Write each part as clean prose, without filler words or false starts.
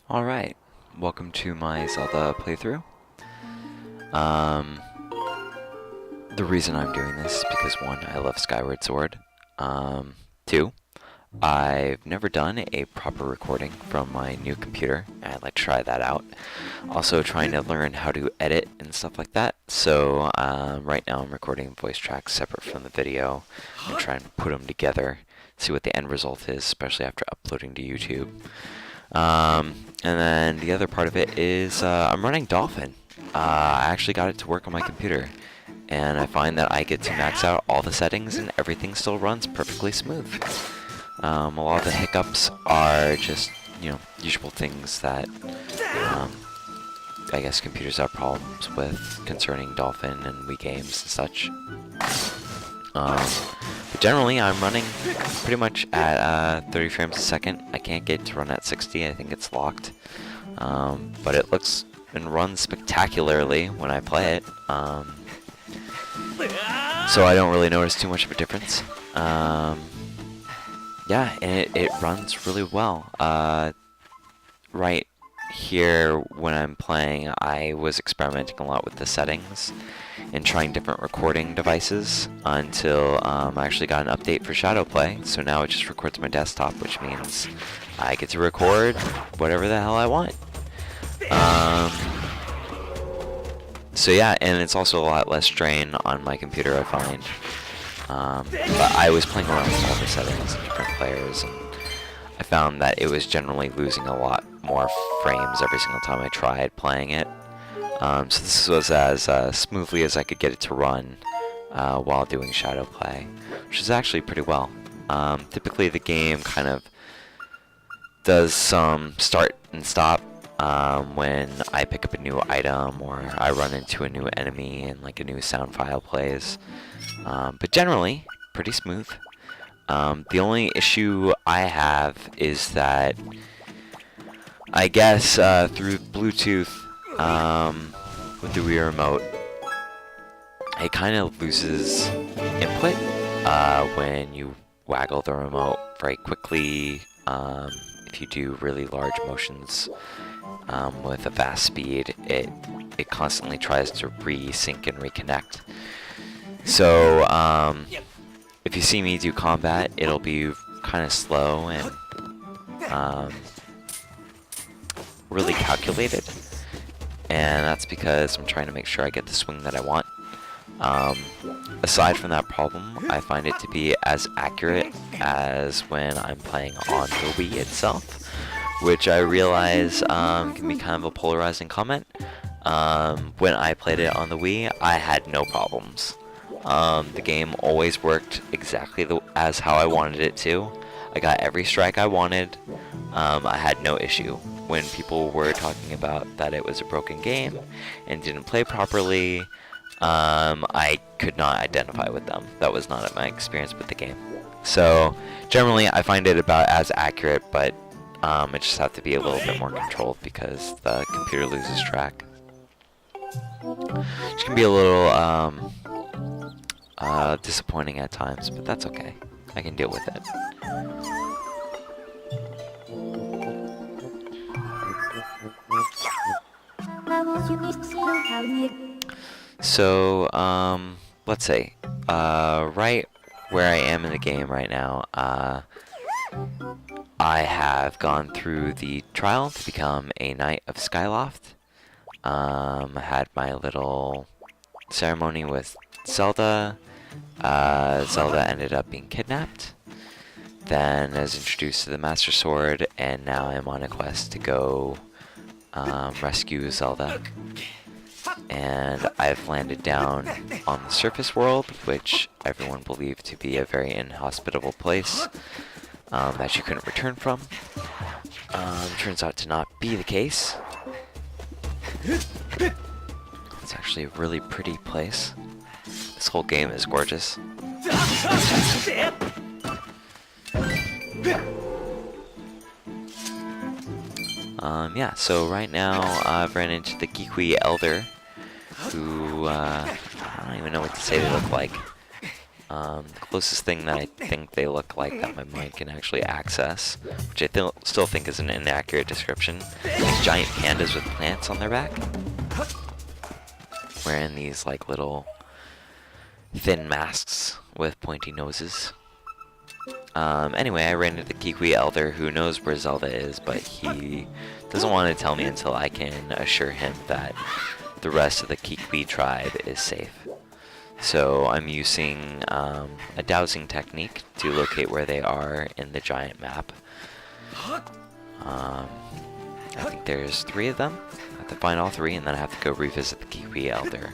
Alright, welcome to my Zelda playthrough. Um, the reason I'm doing this is because 1, I love Skyward Sword. 2, I've never done a proper recording from my new computer, and I'd like to try that out. Also trying to learn how to edit and stuff like that, so right now I'm recording voice tracks separate from the video and trying to put them together, see what the end result is, especially after uploading to YouTube. And then the other part of it is I'm running Dolphin. I actually got it to work on my computer, and I find that I get to max out all the settings and everything still runs perfectly smooth. A lot of the hiccups are just, usual things that I guess computers have problems with concerning Dolphin and Wii games and such. But generally, I'm running pretty much at 30 frames a second. I can't get it to run at 60. I think it's locked. But it looks and runs spectacularly when I play it. So I don't really notice too much of a difference. Yeah, and it runs really well. Right here, when I'm playing, I was experimenting a lot with the settings and trying different recording devices until I actually got an update for Shadowplay. So now it just records my desktop, which means I get to record whatever the hell I want. So yeah, and it's also a lot less strain on my computer, I find. But I was playing around with all the settings and different players, and I found that it was generally losing a lot more frames every single time I tried playing it. So this was as smoothly as I could get it to run while doing Shadowplay, which is actually pretty well. Typically the game kind of does some start and stop when I pick up a new item or I run into a new enemy and like a new sound file plays. But generally, pretty smooth. The only issue I have is that I guess through Bluetooth with the Wii remote, it kind of loses input when you waggle the remote very quickly. If you do really large motions with a fast speed, it constantly tries to resync and reconnect. So if you see me do combat, it'll be kind of slow and really calculated, and that's because I'm trying to make sure I get the swing that I want. Aside from that problem, I find it to be as accurate as when I'm playing on the Wii itself, which I realize can be kind of a polarizing comment. When I played it on the Wii, I had no problems. The game always worked exactly as how I wanted it to. I got every strike I wanted. I had no issue. When people were talking about that it was a broken game and didn't play properly, I could not identify with them. That was not my experience with the game. So generally I find it about as accurate, but it just have to be a little bit more controlled because the computer loses track. Which can be a little disappointing at times, but that's okay. I can deal with it. So, let's say, right where I am in the game right now, I have gone through the trial to become a Knight of Skyloft. I had my little ceremony with Zelda. Zelda ended up being kidnapped. Then I was introduced to the Master Sword, and now I'm on a quest to go rescue Zelda. And I've landed down on the surface world, which everyone believed to be a very inhospitable place that you couldn't return from. Turns out to not be the case. It's actually a really pretty place. This whole game is gorgeous. Yeah, so right now I've ran into the Geeky Elder, who, I don't even know what to say they look like. The closest thing that I think they look like that my mind can actually access, which I still think is an inaccurate description, is giant pandas with plants on their back. Wearing these like little thin masks with pointy noses. Anyway, I ran into the Kikwi Elder who knows where Zelda is, but he doesn't want to tell me until I can assure him that the rest of the Kikwi tribe is safe. So I'm using a dowsing technique to locate where they are in the giant map. I think there's 3 of them. I have to find all 3, and then I have to go revisit the Kikwi Elder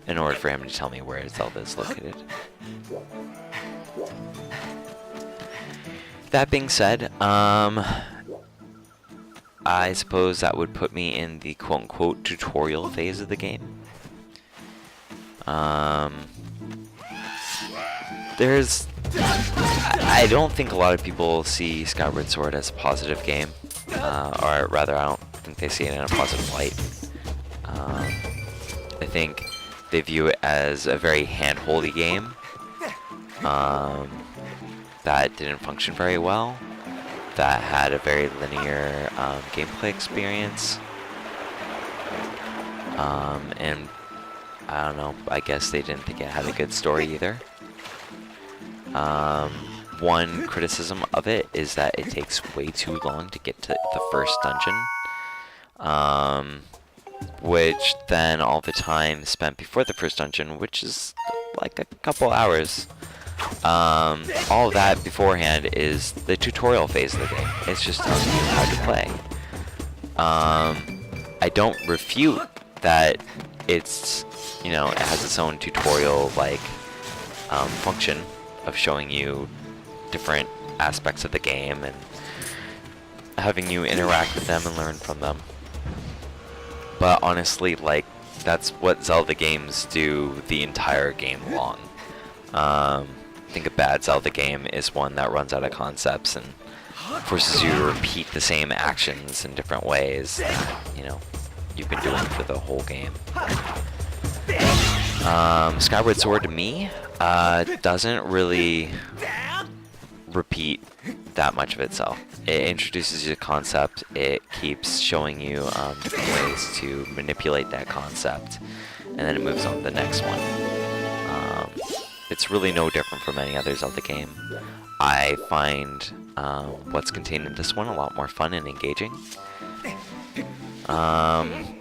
in order for him to tell me where Zelda is located. That being said, I suppose that would put me in the quote-unquote tutorial phase of the game. I don't think a lot of people see Skyward Sword as a positive game, or rather, I don't think they see it in a positive light. I think they view it as a very hand-holdy game that didn't function very well, that had a very linear gameplay experience, and I don't know, I guess they didn't think it had a good story either. One criticism of it is that it takes way too long to get to the first dungeon, which then all the time spent before the first dungeon, which is like a couple hours, all of that beforehand is the tutorial phase of the game. It's just telling you how to play. I don't refute that it's, you know, it has its own tutorial like function of showing you different aspects of the game and having you interact with them and learn from them. But honestly, like, that's what Zelda games do the entire game long. I think a bad Zelda game is one that runs out of concepts and forces you to repeat the same actions in different ways that, you know, you've been doing for the whole game. Skyward Sword to me doesn't really repeat that much of itself. It introduces you to concept, it keeps showing you different ways to manipulate that concept, and then it moves on to the next one. It's really no different from any other Zelda game. I find what's contained in this one a lot more fun and engaging.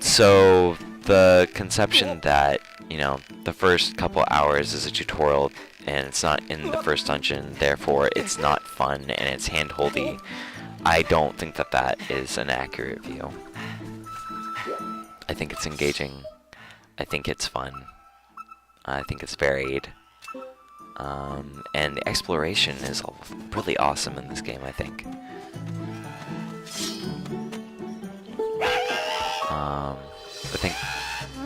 So the conception that, you know, the first couple hours is a tutorial and it's not in the first dungeon, therefore it's not fun and it's hand-holdy, I don't think that that is an accurate view. I think it's engaging, I think it's fun, I think it's varied, and the exploration is really awesome in this game, I think. I think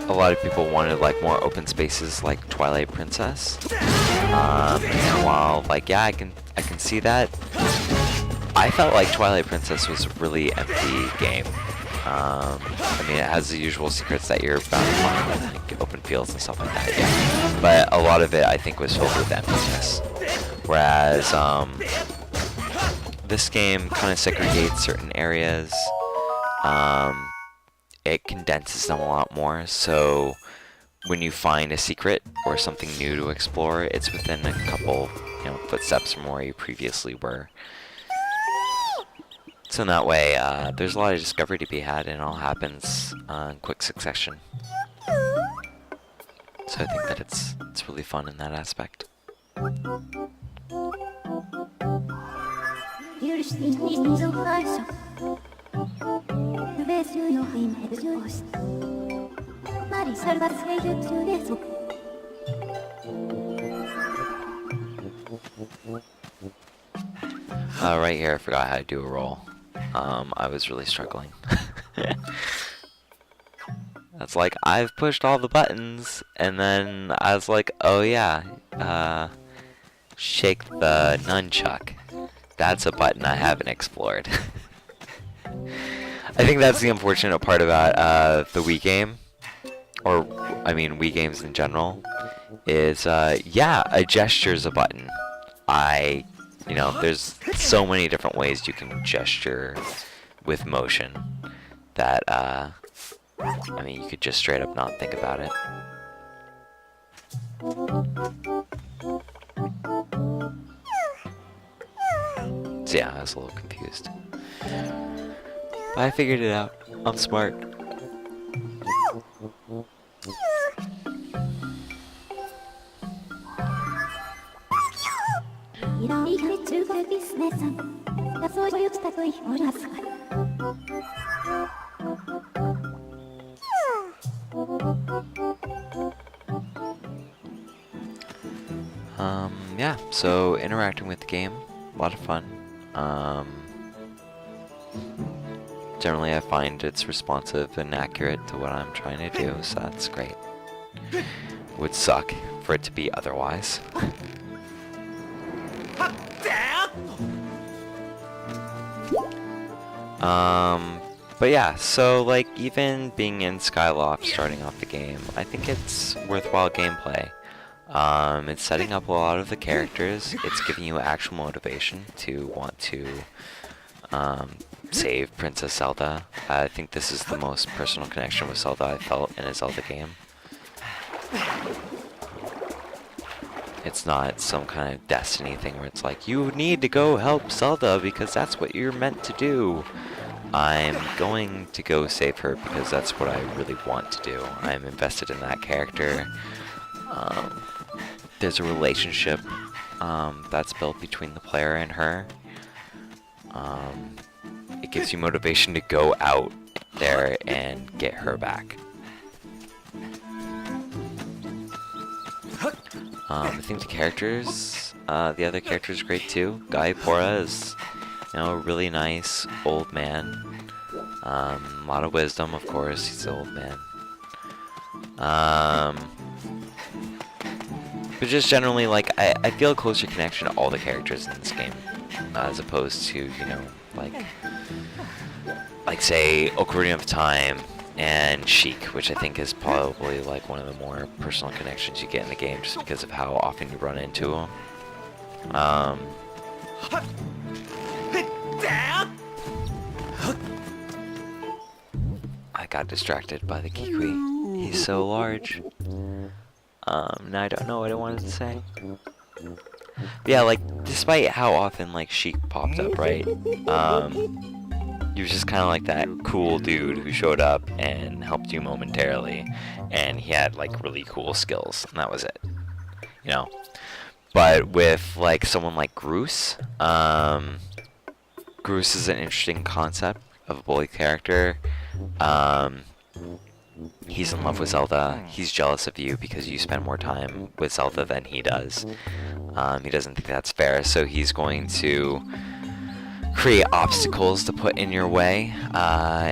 a lot of people wanted like more open spaces like Twilight Princess. And while like, yeah, I can see that, I felt like Twilight Princess was a really empty game. I mean, it has the usual secrets that you're bound to find in like open fields and stuff like that, yeah. But a lot of it I think was filled with emptiness. Whereas this game kind of segregates certain areas. It condenses them a lot more, so when you find a secret or something new to explore, it's within a couple, you know, footsteps from where you previously were. So in that way, there's a lot of discovery to be had, and it all happens in quick succession. So I think that it's really fun in that aspect. Right here, I forgot how to do a roll. I was really struggling. That's like, I've pushed all the buttons, and then I was like, oh yeah, shake the nunchuck. That's a button I haven't explored. I think that's the unfortunate part about the Wii game, or I mean Wii games in general, is, yeah, a gesture's a button. You know, there's so many different ways you can gesture with motion that, I mean, you could just straight up not think about it. So yeah, I was a little confused. But I figured it out. I'm smart. Yeah, so interacting with the game, a lot of fun. Generally I find it's responsive and accurate to what I'm trying to do, so that's great. Would suck for it to be otherwise. But yeah, so like even being in Skyloft starting off the game, I think it's worthwhile gameplay. It's setting up a lot of the characters, it's giving you actual motivation to want to save Princess Zelda. I think this is the most personal connection with Zelda I felt in a Zelda game. It's not some kind of Destiny thing where it's like, you need to go help Zelda because that's what you're meant to do. I'm going to go save her because that's what I really want to do. I'm invested in that character. There's a relationship that's built between the player and her. It gives you motivation to go out there and get her back. I think the characters, the other characters are great too. Guy Pora is, you know, a really nice old man. A lot of wisdom, of course. He's an old man. But just generally, like, I feel a closer connection to all the characters in this game, as opposed to, you know, like say Ocarina of Time and Sheik, which I think is probably like one of the more personal connections you get in the game, just because of how often you run into them. I got distracted by the Kikui. He's so large. Now I don't know what I wanted to say. But yeah, like, despite how often, like, Sheik popped up, right? He was just kind of like that cool dude who showed up and helped you momentarily. And he had, like, really cool skills, and that was it. You know? But with, like, someone like Groose, Groose is an interesting concept of a bully character. He's in love with Zelda. He's jealous of you because you spend more time with Zelda than he does. He doesn't think that's fair, so he's going to create obstacles to put in your way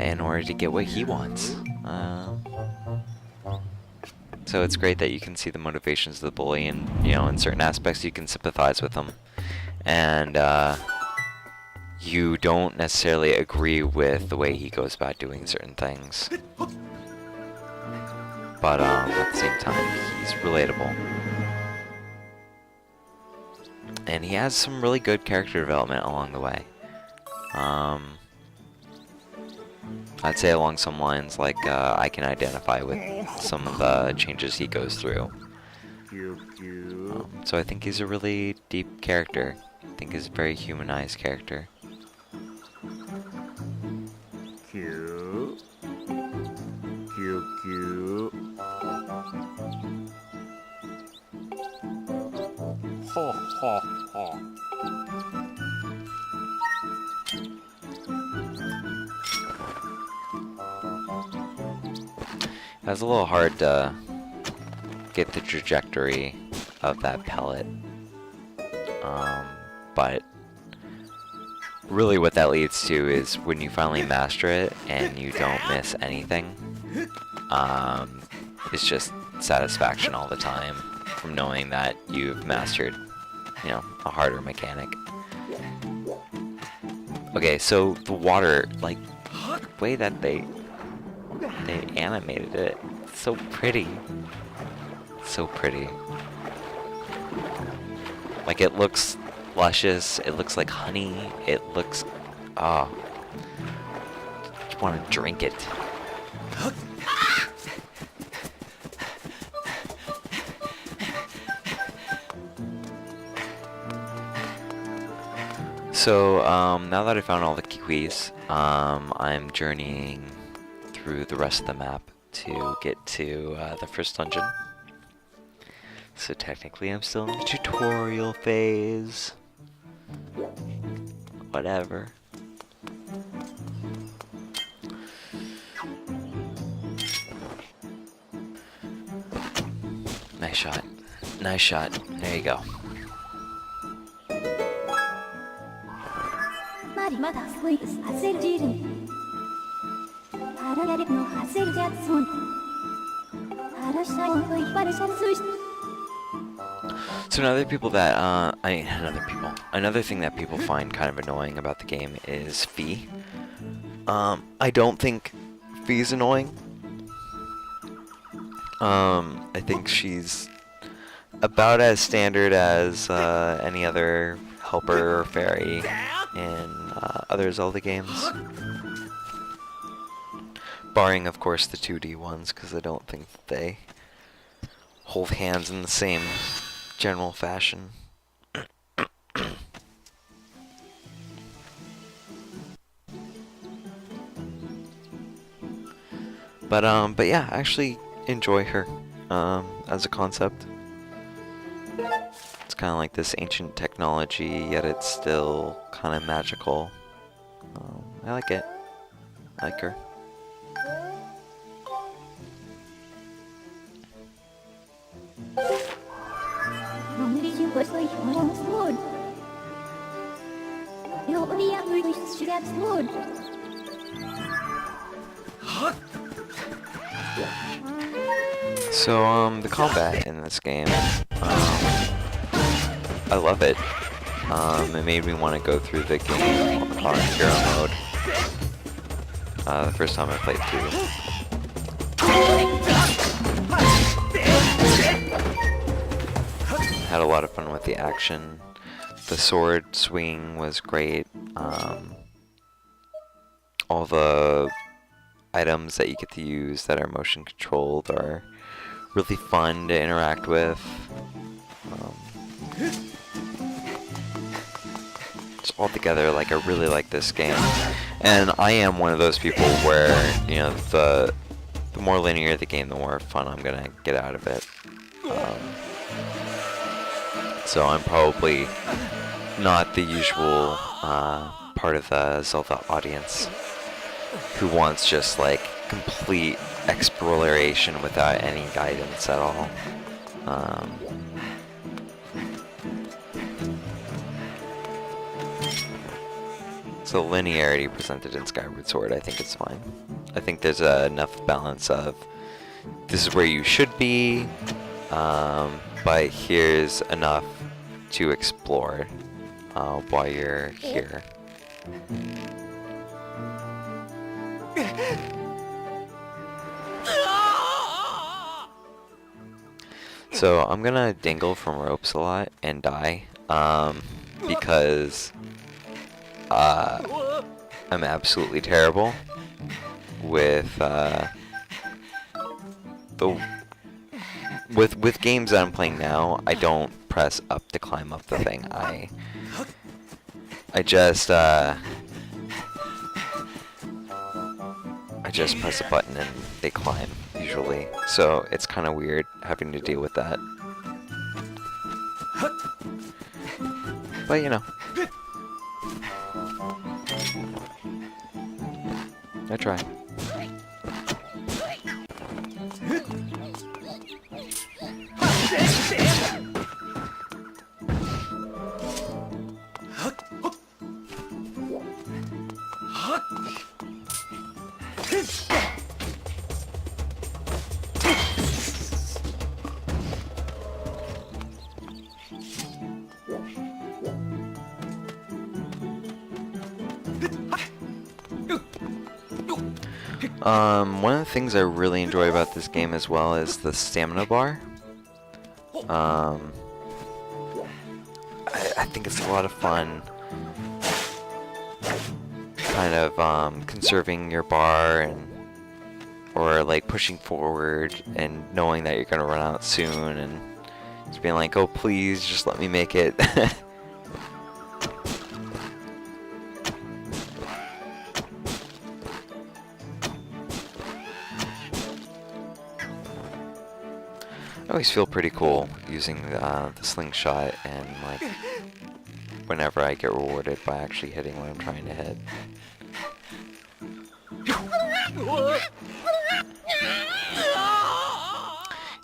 in order to get what he wants. So it's great that you can see the motivations of the bully, and you know, in certain aspects you can sympathize with them. And you don't necessarily agree with the way he goes about doing certain things. But at the same time, he's relatable. And he has some really good character development along the way. I'd say along some lines, like, I can identify with some of the changes he goes through. So I think he's a really deep character. I think he's a very humanized character. It's a little hard to get the trajectory of that pellet, but really what that leads to is when you finally master it and you don't miss anything, it's just satisfaction all the time from knowing that you've mastered, you know, a harder mechanic. Okay, so the water, like, the way that they animated it, it's so pretty. So pretty. Like, it looks luscious, it looks like honey, it looks, oh, you want to drink it. So, now that I found all the keys, I'm journeying through the rest of the map to get to the first dungeon. So technically I'm still in the tutorial phase. Whatever. Nice shot. Nice shot. There you go. So another thing that people find kind of annoying about the game is Fee. I don't think Fee's annoying. I think she's about as standard as any other helper or fairy in other Zelda games. Barring, of course, the 2D ones, because I don't think that they hold hands in the same general fashion. But yeah, I actually enjoy her as a concept. It's kind of like this ancient technology, yet it's still kind of magical. I like it. I like her. So, the combat in this game, I love it. It made me want to go through the game on hero mode. The first time I played through. Had a lot of fun with the action. The sword swing was great. All the items that you get to use that are motion controlled are really fun to interact with. Just altogether, like, I really like this game. And I am one of those people where, you know, the more linear the game, the more fun I'm gonna get out of it. So I'm probably not the usual part of the Zelda audience who wants just like complete exploration without any guidance at all. So linearity presented in Skyward Sword, I think it's fine. I think there's enough balance of this is where you should be, but here's enough to explore while you're here. So I'm gonna dangle from ropes a lot and die, because I'm absolutely terrible with with games that I'm playing now. I don't press up to climb up the thing. I just press a button and they climb, usually. So it's kind of weird having to deal with that. But you know, I try. One of the things I really enjoy about this game as well is the stamina bar. I think it's a lot of fun, kind of conserving your bar or like pushing forward and knowing that you're gonna run out soon and just being like, oh please, just let me make it. I always feel pretty cool using the slingshot and like whenever I get rewarded by actually hitting what I'm trying to hit.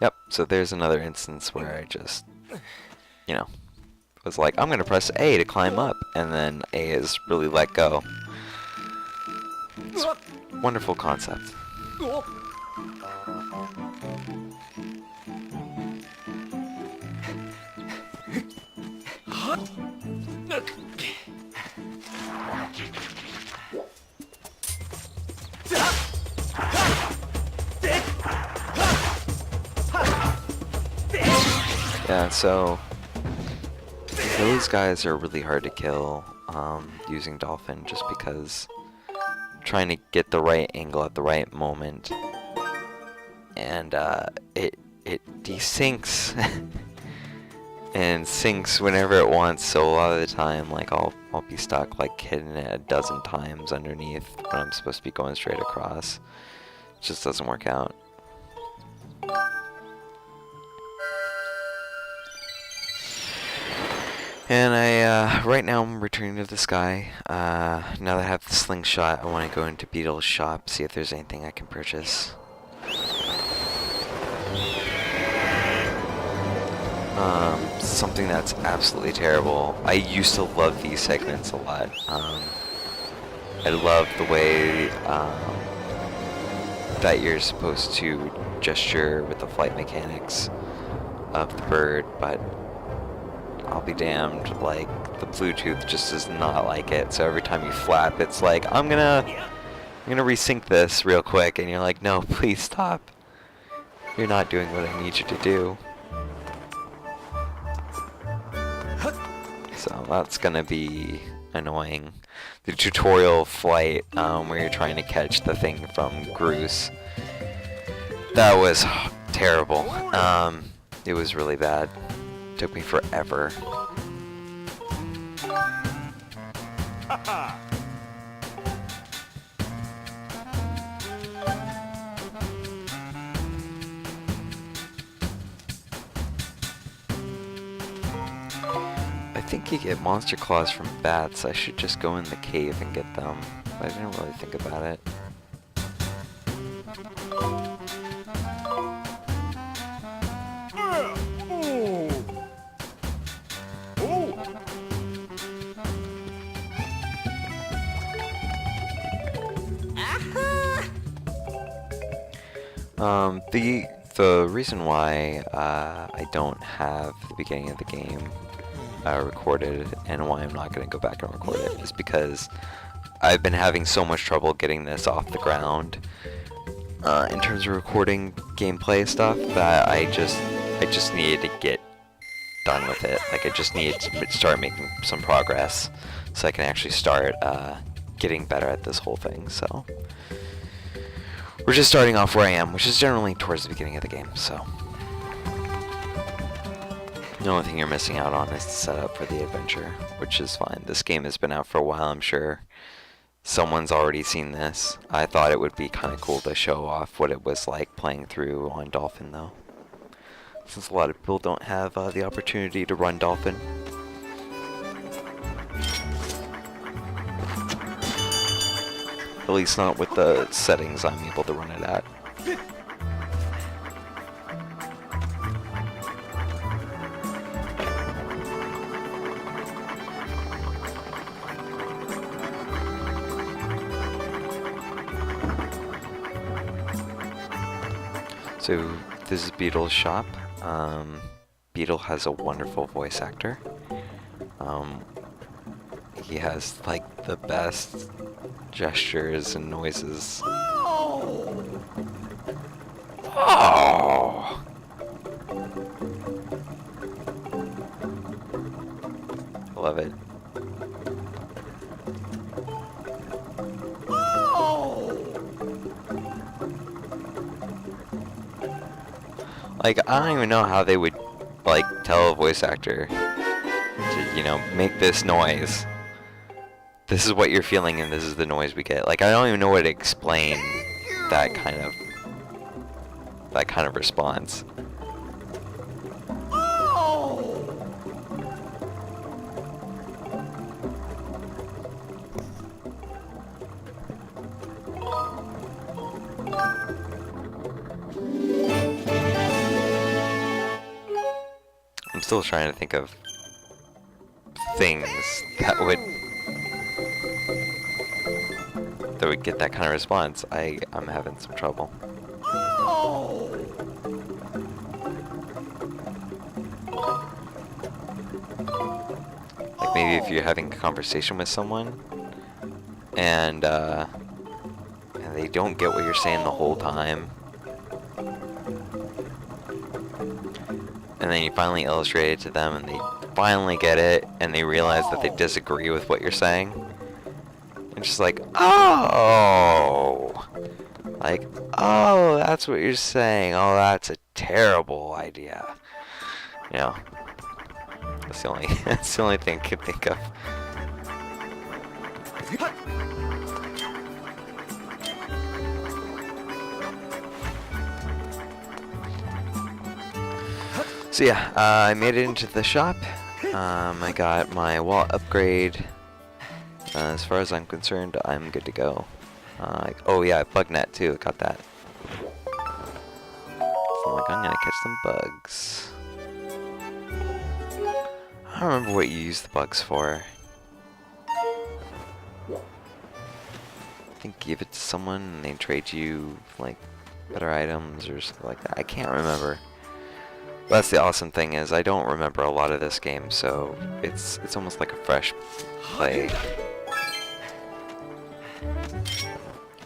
Yep, so there's another instance where I just, you know, was like, I'm gonna press A to climb up, and then A is really let go. It's a wonderful concept. Yeah, so those guys are really hard to kill using Dolphin, just because trying to get the right angle at the right moment, and it desyncs and syncs whenever it wants. So a lot of the time, like I'll be stuck like hitting it a dozen times underneath when I'm supposed to be going straight across. It just doesn't work out. And right now I'm returning to the sky. Now that I have the slingshot, I want to go into Beetle's shop, see if there's anything I can purchase. Something that's absolutely terrible. I used to love these segments a lot. I love the way that you're supposed to gesture with the flight mechanics of the bird, but I'll be damned, like, the Bluetooth just does not like it. So every time you flap, it's like, I'm gonna resync this real quick, and you're like, no, please stop. You're not doing what I need you to do. So that's gonna be annoying. The tutorial flight, where you're trying to catch the thing from Groose, that was terrible. It was really bad. Took me forever. I think you get monster claws from bats. I should just go in the cave and get them. I didn't really think about it. The reason why I don't have the beginning of the game recorded, and why I'm not going to go back and record it, is because I've been having so much trouble getting this off the ground in terms of recording gameplay stuff, that I just needed to get done with it. Like, I just needed to start making some progress so I can actually start getting better at this whole thing. So we're just starting off where I am, which is generally towards the beginning of the game, so the only thing you're missing out on is the setup for the adventure, which is fine. This game has been out for a while, I'm sure someone's already seen this. I thought it would be kind of cool to show off what it was like playing through on Dolphin, though, since a lot of people don't have the opportunity to run Dolphin. At least not with the settings I'm able to run it at. So this is Beetle's shop. Beetle has a wonderful voice actor. He has like the best gestures and noises. Oh! Like, I don't even know how they would, like, tell a voice actor to, you know, make this noise. This is what you're feeling and this is the noise we get. Like, I don't even know what to explain that kind of response. I'm still trying to think of things that would get that kind of response. I'm having some trouble. Like maybe if you're having a conversation with someone and they don't get what you're saying the whole time, and then you finally illustrate it to them and they finally get it and they realize that they disagree with what you're saying. And just like, oh, like, oh, that's what you're saying. Oh, that's a terrible idea. You know, that's the only thing I can think of. So yeah, I made it into the shop. I got my wall upgrade. As far as I'm concerned, I'm good to go. Oh yeah, bug net too. Got that. So like, I'm gonna catch some bugs. I don't remember what you use the bugs for. I think give it to someone and they trade you like better items or something like that. I can't remember. That's the awesome thing is I don't remember a lot of this game, so it's almost like a fresh play.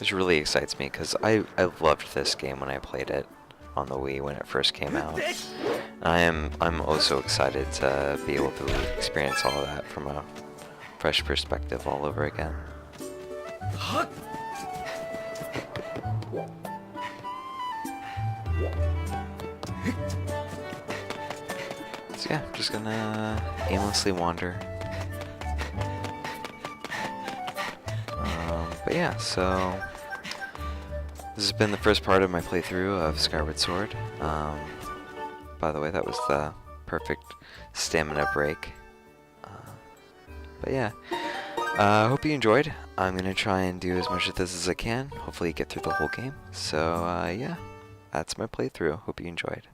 Which really excites me because I loved this game when I played it on the Wii when it first came out. And I'm also excited to be able to experience all of that from a fresh perspective all over again. So yeah, I'm just gonna aimlessly wander. But yeah, so this has been the first part of my playthrough of Skyward Sword. By the way, that was the perfect stamina break. But yeah, hope you enjoyed. I'm gonna try and do as much of this as I can. Hopefully get through the whole game. So yeah, that's my playthrough. Hope you enjoyed.